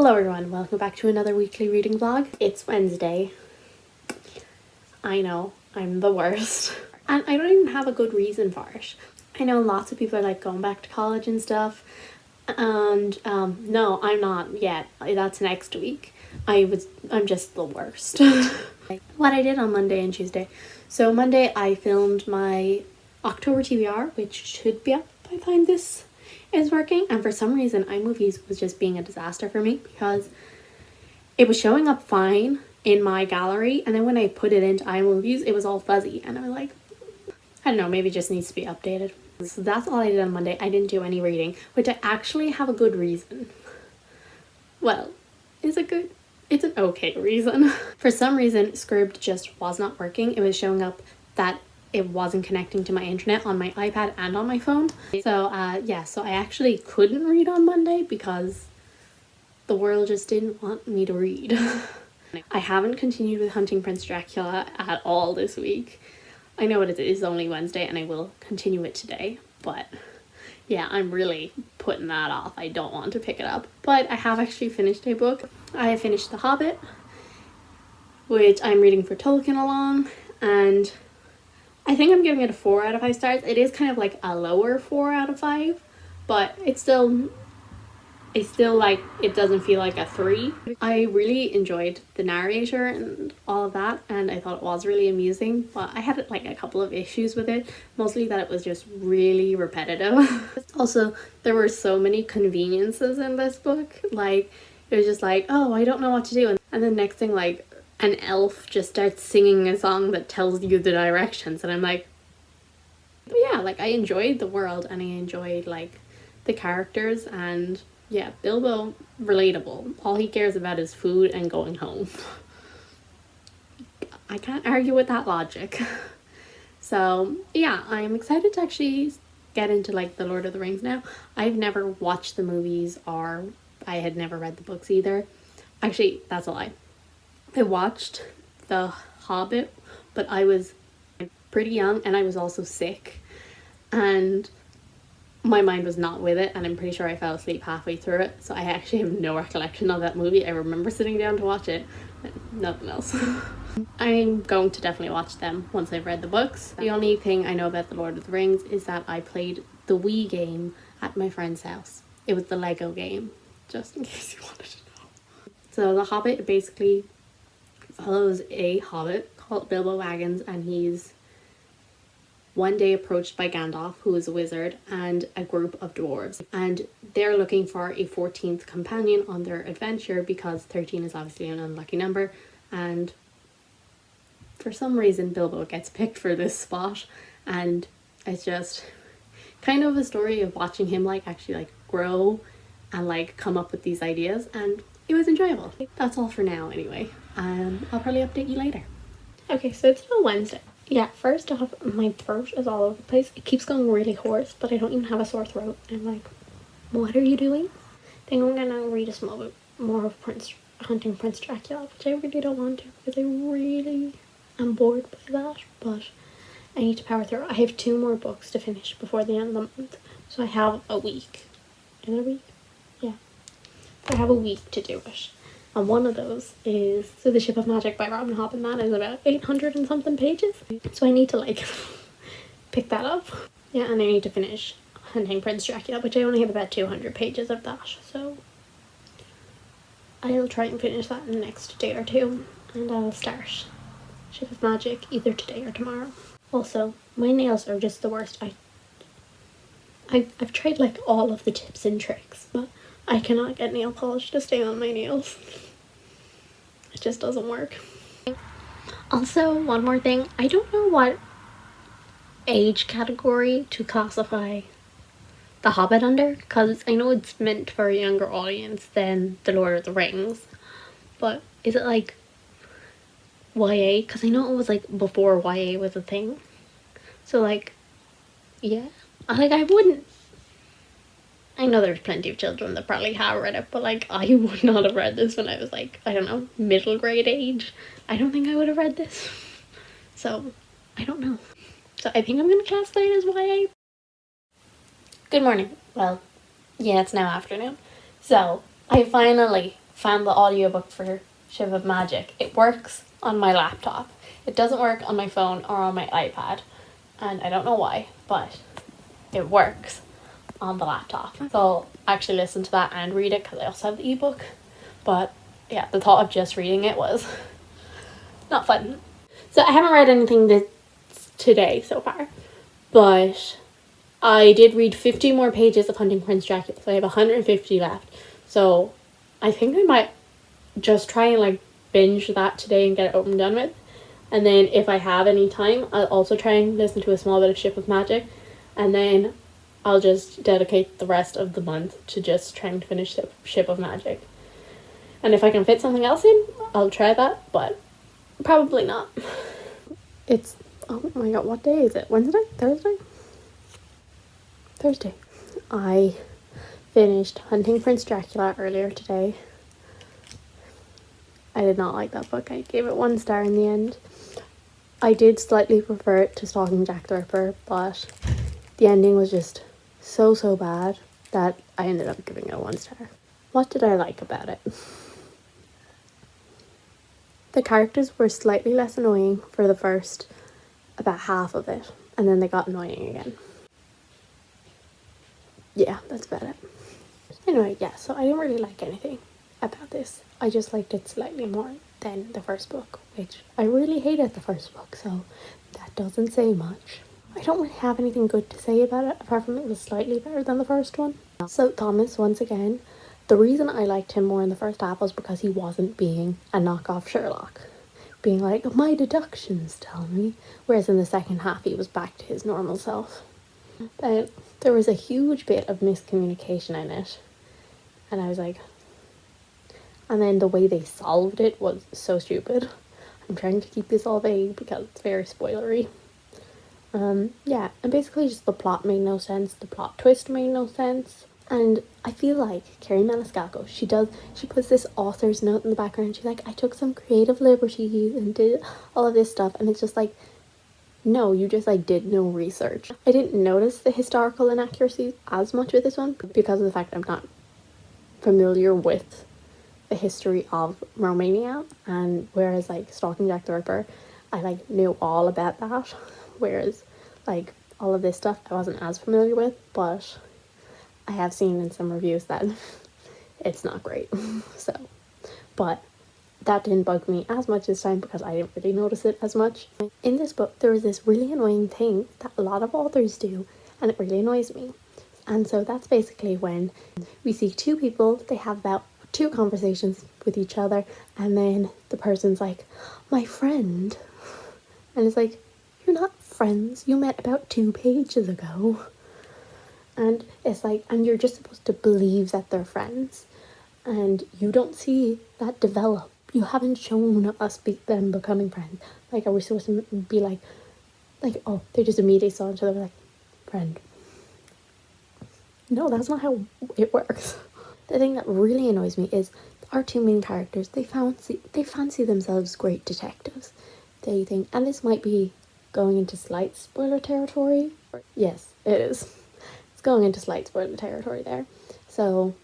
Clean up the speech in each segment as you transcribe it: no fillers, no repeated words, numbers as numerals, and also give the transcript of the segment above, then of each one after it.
Hello everyone, welcome back to another weekly reading vlog. It's Wednesday. I know, I'm the worst. And I don't even have a good reason for it. I know lots of people are like going back to college and stuff. And no, I'm not yet. That's next week. I'm just the worst. What I did on Monday and Tuesday. So Monday I filmed my October TBR, which should be up by the time this is working, and for some reason iMovies was just being a disaster for me because it was showing up fine in my gallery, and then when I put it into iMovies it was all fuzzy, and I was like, I don't know, maybe it just needs to be updated. So that's all I did on Monday. I didn't do any reading, which I actually have a good reason. Well, it's an okay reason. For some reason SCRIBD just was not working. It was showing up that it wasn't connecting to my internet on my iPad and on my phone. So yeah, so I actually couldn't read on Monday because the world just didn't want me to read. I haven't continued with Hunting Prince Dracula at all this week. I know it is only Wednesday and I will continue it today, but yeah, I'm really putting that off. I don't want to pick it up, but I have actually finished a book. I have finished The Hobbit, which I'm reading for Tolkien along, and I think I'm giving it a 4 out of 5 stars. It is kind of like a lower 4 out of 5, but it's still like, it doesn't feel like a 3. I really enjoyed the narrator and all of that, and I thought it was really amusing, but I had like a couple of issues with it, mostly that it was just really repetitive. Also, there were so many conveniences in this book. Like, it was just like, oh, I don't know what to do, and then next thing, like, an elf just starts singing a song that tells you the directions, and I'm like, yeah, like, I enjoyed the world and I enjoyed like the characters, and yeah, Bilbo, relatable. All he cares about is food and going home. I can't argue with that logic. So yeah, I'm excited to actually get into like the Lord of the Rings now. I've never watched the movies, or I had never read the books either. Actually, that's a lie. I watched The Hobbit, but I was pretty young and I was also sick, and my mind was not with it, and I'm pretty sure I fell asleep halfway through it, so I actually have no recollection of that movie. I remember sitting down to watch it, but nothing else. I'm going to definitely watch them once I've read the books. The only thing I know about The Lord of the Rings is that I played the Wii game at my friend's house. It was the Lego game, just in case you wanted to know. So The Hobbit basically follows a hobbit called Bilbo Baggins, and he's one day approached by Gandalf, who is a wizard, and a group of dwarves, and they're looking for a 14th companion on their adventure because 13 is obviously an unlucky number, and for some reason Bilbo gets picked for this spot, and it's just kind of a story of watching him like actually like grow and like come up with these ideas, and it was enjoyable. That's all for now anyway. I'll probably update you later. Okay, so it's now Wednesday. Yeah, first off, my throat is all over the place. It keeps going really hoarse, but I don't even have a sore throat. I'm like, what are you doing? I think I'm gonna read a small bit more of Hunting Prince Dracula, which I really don't want to because I really am bored by that, but I need to power through. I have 2 more books to finish before the end of the month, so I have a week. Is it a week? Yeah. I have a week to do it. And one of those is The Ship of Magic by Robin Hobb, and that is about 800 and something pages. So I need to like pick that up. Yeah, and I need to finish Hunting Prince Dracula, which I only have about 200 pages of that. So I'll try and finish that in the next day or 2, and I'll start Ship of Magic either today or tomorrow. Also, my nails are just the worst. I've tried like all of the tips and tricks, but I cannot get nail polish to stay on my nails. It just doesn't work. Also, one more thing. I don't know what age category to classify The Hobbit under, because I know it's meant for a younger audience than The Lord of the Rings. But is it like YA? Because I know it was like before YA was a thing. So like, yeah. Like, I know there's plenty of children that probably have read it, but like, I would not have read this when I was like, I don't know, middle grade age. I don't think I would have read this. So, I don't know. So I think I'm going to classify it as YA. Good morning. Well, yeah, it's now afternoon. So, I finally found the audiobook for Ship of Magic. It works on my laptop. It doesn't work on my phone or on my iPad. And I don't know why, but it works on the laptop. So I'll actually listen to that and read it because I also have the ebook. But yeah, the thought of just reading it was not fun. So I haven't read anything this today so far, but I did read 50 more pages of Hunting Prince Dracula, so I have 150 left. So I think I might just try and like binge that today and get it over and done with. And then if I have any time, I'll also try and listen to a small bit of Ship of Magic, and then I'll just dedicate the rest of the month to just trying to finish Ship of Magic. And if I can fit something else in, I'll try that, but probably not. It's, oh my god, what day is it? Wednesday? Thursday? Thursday. I finished Hunting Prince Dracula earlier today. I did not like that book. I gave it 1 star in the end. I did slightly prefer it to Stalking Jack the Ripper, but the ending was just so bad that I ended up giving it 1 star. What did I like about it? The characters were slightly less annoying for the first about half of it, and then they got annoying again. Yeah, that's about it. Anyway, yeah, so I didn't really like anything about this. I just liked it slightly more than the first book, which I really hated the first book, so that doesn't say much. I don't really have anything good to say about it, apart from it was slightly better than the first one. So Thomas, once again, the reason I liked him more in the first half was because he wasn't being a knockoff Sherlock, being like, my deductions tell me, whereas in the second half he was back to his normal self. But there was a huge bit of miscommunication in it, and I was like, and then the way they solved it was so stupid. I'm trying to keep this all vague because it's very spoilery. Yeah, and basically just the plot made no sense, the plot twist made no sense. And I feel like Kerri Maniscalco, she puts this author's note in the background. She's like, I took some creative liberties and did all of this stuff. And it's just like, no, you just like did no research. I didn't notice the historical inaccuracies as much with this one because of the fact I'm not familiar with the history of Romania, and whereas like Stalking Jack the Ripper, I like knew all about that, whereas like all of this stuff I wasn't as familiar with, but I have seen in some reviews that it's not great. So, but that didn't bug me as much this time because I didn't really notice it as much. In this book, there was this really annoying thing that a lot of authors do, and it really annoys me. And so that's basically when we see two people, they have about 2 conversations with each other, and then the person's like, my friend. And it's like, you're not friends, you met about 2 pages ago. And it's like, and you're just supposed to believe that they're friends, and you don't see that develop. You haven't shown us them becoming friends. Like, are we supposed to be like, oh, they just immediately saw each other, like, friend. No, that's not how it works. The thing that really annoys me is our 2 main characters, they fancy themselves great detectives. They think, and this might be going into slight spoiler territory. Yes, it is. It's going into slight spoiler territory there. So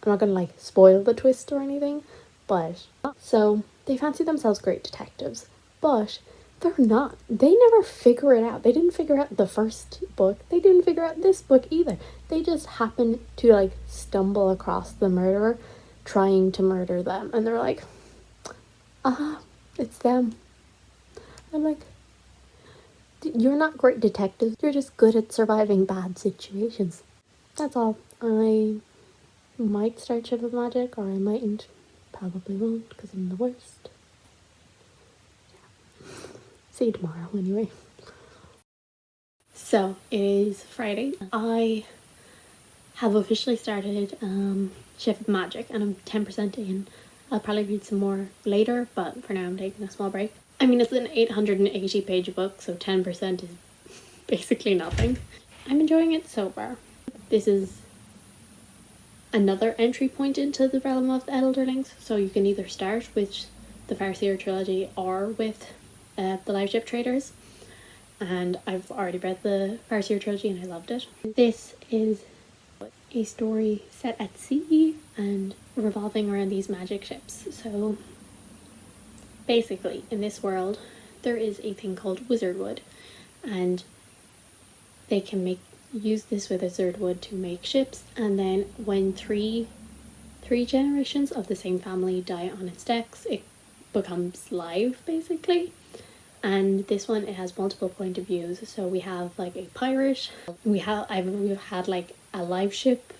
I'm not going to like spoil the twist or anything, but so they fancy themselves great detectives, but they're not. They never figure it out. They didn't figure out the first book. They didn't figure out this book either. They just happen to like stumble across the murderer trying to murder them, and they're like, it's them. I'm like, you're not great detectives. You're just good at surviving bad situations. That's all. I might start Ship of Magic, or I mightn't. Probably won't, because I'm the worst. See you tomorrow, anyway. So, it is Friday. I have officially started Ship of Magic, and I'm 10% in. I'll probably read some more later, but for now I'm taking a small break. I mean, it's an 880 page book, so 10% is basically nothing. I'm enjoying it so far. This is another entry point into the realm of the Elderlings, so you can either start with the Farseer trilogy or with the Live Ship Traders, and I've already read the Farseer trilogy and I loved it. This is a story set at sea, and revolving around these magic ships. So basically, in this world, there is a thing called wizard wood, and they can use this wizard wood to make ships, and then when three generations of the same family die on its decks, it becomes live, basically. And this one, it has multiple point of views. So we have like a pirate, we've had like a live ship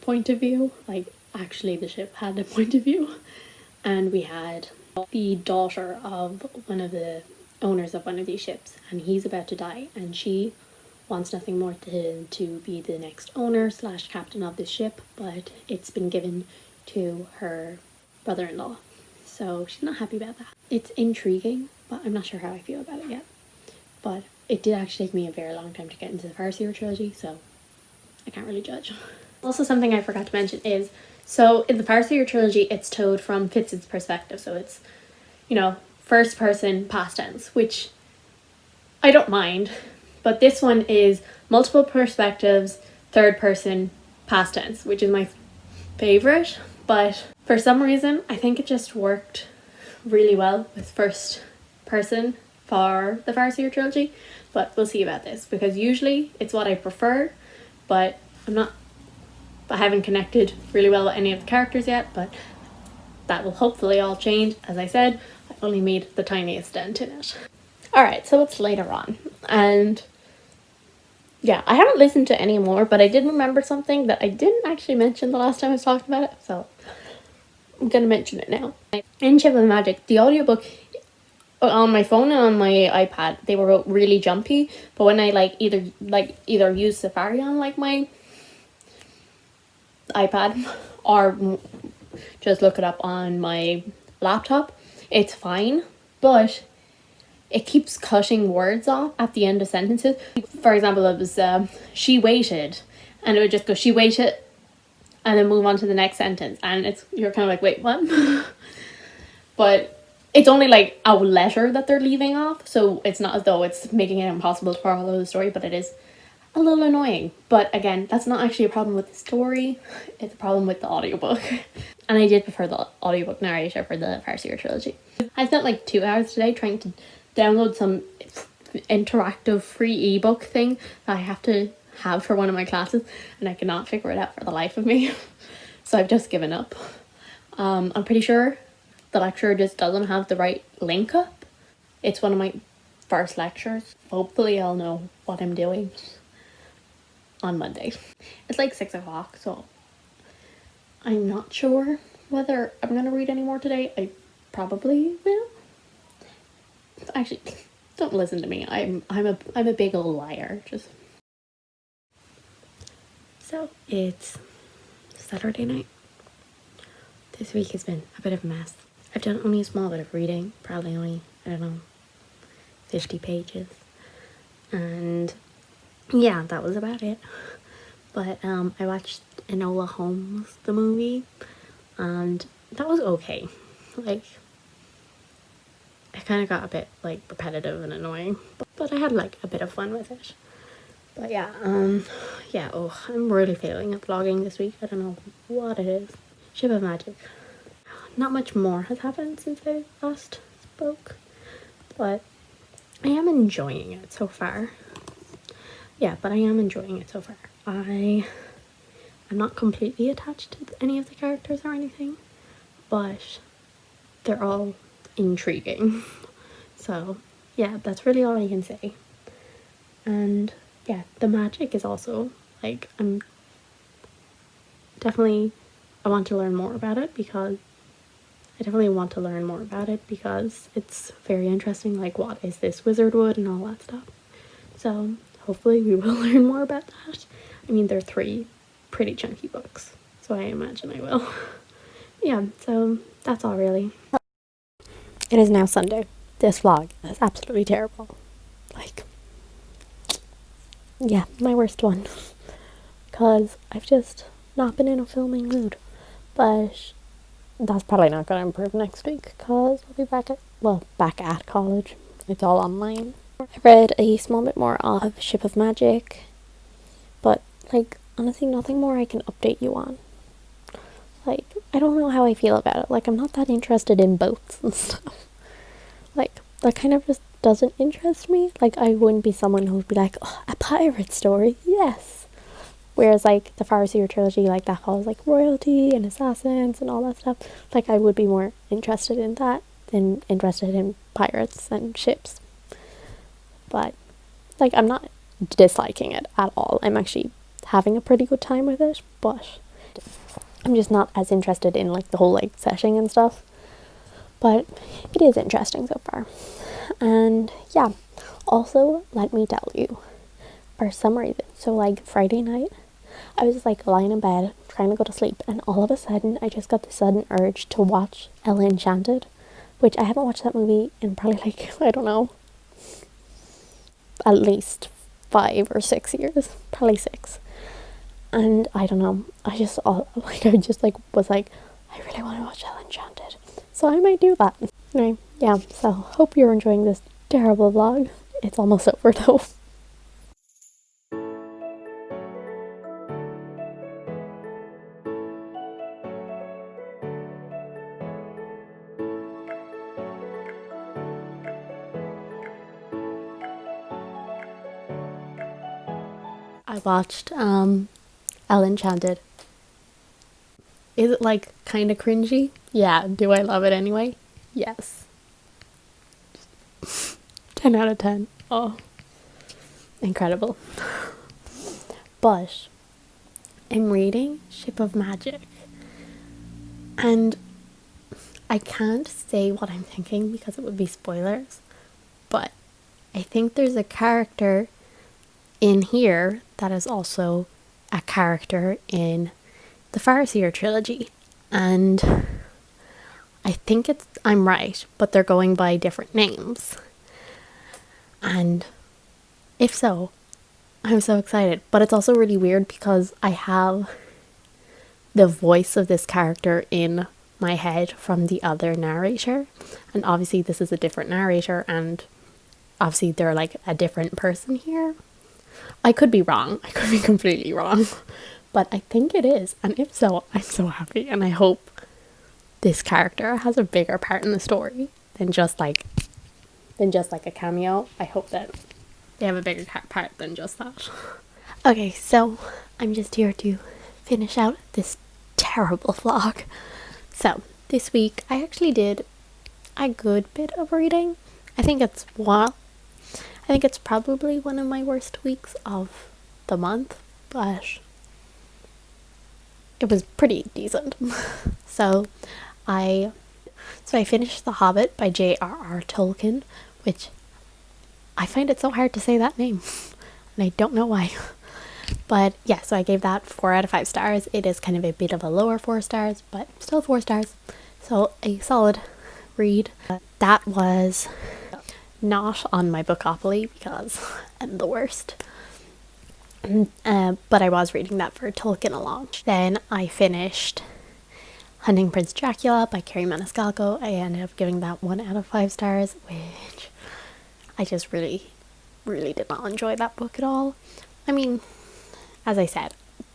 point of view, like actually the ship had a point of view, and we had the daughter of one of the owners of one of these ships, and he's about to die, and she wants nothing more than to be the next owner slash captain of this ship, but it's been given to her brother-in-law, so she's not happy about that. It's intriguing, but I'm not sure how I feel about it yet. But it did actually take me a very long time to get into the Farseer trilogy, so I can't really judge. Also, something I forgot to mention is, so in the Farseer trilogy, it's told from Fitz's perspective, so it's, you know, first person past tense, which I don't mind, but this one is multiple perspectives, third person past tense, which is my favorite, but for some reason I think it just worked really well with first person for the Farseer trilogy, but we'll see about this, because usually it's what I prefer, but I haven't connected really well with any of the characters yet, but that will hopefully all change. As I said, I only made the tiniest dent in it. Alright, so it's later on, and yeah, I haven't listened to any more, but I did remember something that I didn't actually mention the last time I was talking about it, so I'm gonna mention it now. In Ship of Magic, the audiobook on my phone and on my iPad, they were really jumpy, but when I either use Safari on like my iPad or just look it up on my laptop, it's fine, but it keeps cutting words off at the end of sentences. For example, it was she waited, and it would just go she waited and then move on to the next sentence, and you're kind of like, wait, what? But it's only like a letter that they're leaving off, so it's not as though it's making it impossible to follow the story, but it is a little annoying. But again, that's not actually a problem with the story, it's a problem with the audiobook. And I did prefer the audiobook narrator for the Farseer trilogy. I spent like 2 hours today trying to download some interactive free ebook thing that I have to have for one of my classes, and I cannot figure it out for the life of me. So I've just given up. I'm pretty sure the lecturer just doesn't have the right link up. It's one of my first lectures. Hopefully I'll know what I'm doing on Monday. It's like 6 o'clock, so I'm not sure whether I'm gonna read any more today. I probably will. Actually, don't listen to me. I'm a big old liar. So it's Saturday night. This week has been a bit of a mess. I've done only a small bit of reading, probably only, I don't know, 50 pages. And yeah, that was about it. But I watched Enola Holmes, the movie, and that was okay. Like, it kind of got a bit like repetitive and annoying, but I had like a bit of fun with it. But yeah, I'm really failing at vlogging this week. I don't know what it is. Ship of Magic. Not much more has happened since I last spoke, but I am enjoying it so far. Yeah, but I am enjoying it so far. I'm not completely attached to any of the characters or anything, but they're all intriguing. So yeah, that's really all I can say. And yeah, the magic is also like, I want to learn more about it because it's very interesting, like what is this wizard wood and all that stuff. So hopefully we will learn more about that. I mean, they're 3 pretty chunky books, so I imagine I will. Yeah, so that's all really. It is now Sunday. This vlog is absolutely terrible. Like, yeah, my worst one. Because I've just not been in a filming mood. But that's probably not going to improve next week, because I'll be back at college. It's all online. I read a small bit more of Ship of Magic, but like honestly nothing more I can update you on. like, I don't know how I feel about it. Like, I'm not that interested in boats and stuff. Like, that kind of just doesn't interest me. Like, I wouldn't be someone who would be like, oh, a pirate story, yes. Whereas, like, the Farseer trilogy, like, that follows, like, royalty and assassins and all that stuff. Like, I would be more interested in that than interested in pirates and ships. But, like, I'm not disliking it at all. I'm actually having a pretty good time with it, but I'm just not as interested in, like, the whole, like, setting and stuff. But it is interesting so far. And yeah, also let me tell you, for some reason, so like Friday night, I was like lying in bed trying to go to sleep, and all of a sudden I just got the sudden urge to watch Ella Enchanted, which I haven't watched that movie in probably like, I don't know, at least 5 or 6 years, probably 6. And I don't know, I just was like, I really want to watch Ella Enchanted, so I might do that. Anyway, yeah, so hope you're enjoying this terrible vlog. It's almost over though. I watched Ella Enchanted. Is it like kind of cringy? Yeah. Do I love it anyway? Yes. 10 out of 10. Oh, incredible. But I'm reading Ship of Magic, and I can't say what I'm thinking because it would be spoilers, but I think there's a character in here that is also a character in the Farseer trilogy, and I think I'm right, but they're going by different names. And if so, I'm so excited. But it's also really weird because I have the voice of this character in my head from the other narrator, and obviously this is a different narrator, and obviously they're like a different person here. I could be wrong. I could be completely wrong. But I think it is. And if so, I'm so happy. And I hope this character has a bigger part in the story than just like a cameo. I hope that they have a bigger part than just that. Okay, so I'm just here to finish out this terrible vlog. So this week I actually did a good bit of reading. I think it's probably one of my worst weeks of the month, but it was pretty decent. So I finished The Hobbit by J.R.R. Tolkien, which I find it so hard to say that name, and I don't know why. But yeah, so I gave that 4 out of 5 stars. It is kind of a bit of a lower 4 stars, but still 4 stars. So a solid read. That was not on my Bookopoly because I'm the worst. But I was reading that for Tolkien along. Then I finished Hunting Prince Dracula by Kerri Maniscalco. I ended up giving that 1 out of 5 stars, which I just really, really did not enjoy that book at all. I mean, as I said,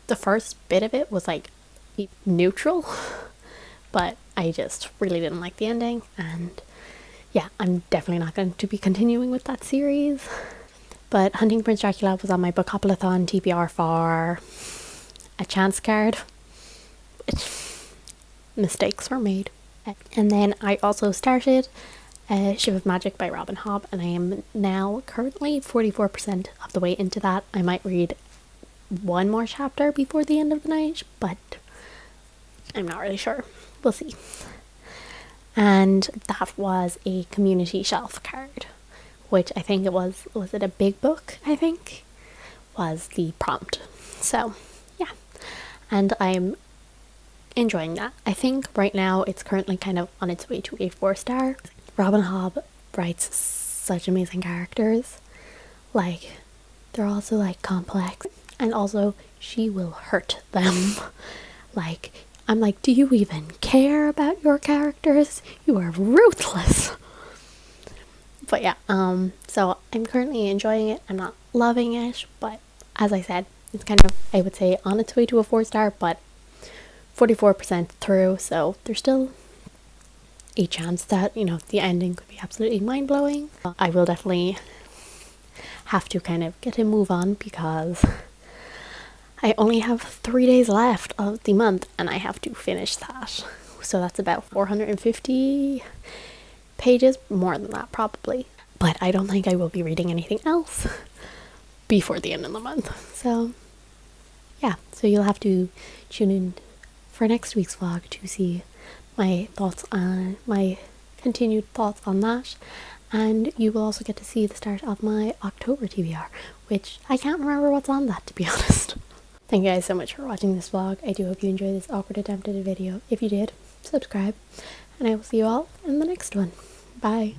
the first bit of it was like neutral, but I just really didn't like the ending, and yeah, I'm definitely not going to be continuing with that series. But Hunting Prince Dracula was on my Bookoplathon TBR for a chance card. Mistakes were made. And then I also started Ship of Magic by Robin Hobb, and I am now currently 44% of the way into that. I might read one more chapter before the end of the night, but I'm not really sure. We'll see. And that was a community shelf card, which I think it was it a big book, I think, was the prompt. So, yeah. And I'm enjoying that. I think right now it's currently kind of on its way to a 4 star. Robin Hobb writes such amazing characters. Like, they're also like complex, and also she will hurt them. Like, I'm like, do you even care about your characters? You are ruthless. But yeah, so I'm currently enjoying it. I'm not loving it, but as I said, it's kind of, I would say, on its way to a 4 star, but 44% through, so there's still a chance that, you know, the ending could be absolutely mind-blowing. I will definitely have to kind of get a move on because I only have 3 days left of the month and I have to finish that. So that's about 450 pages, more than that probably. But I don't think I will be reading anything else before the end of the month. So yeah, so you'll have to tune in for next week's vlog to see my thoughts on my continued thoughts on that, and you will also get to see the start of my October TBR, which I can't remember what's on that, to be honest. Thank you guys so much for watching this vlog. I do hope you enjoyed this awkward attempt at a video. If you did, subscribe, and I will see you all in the next one. Bye.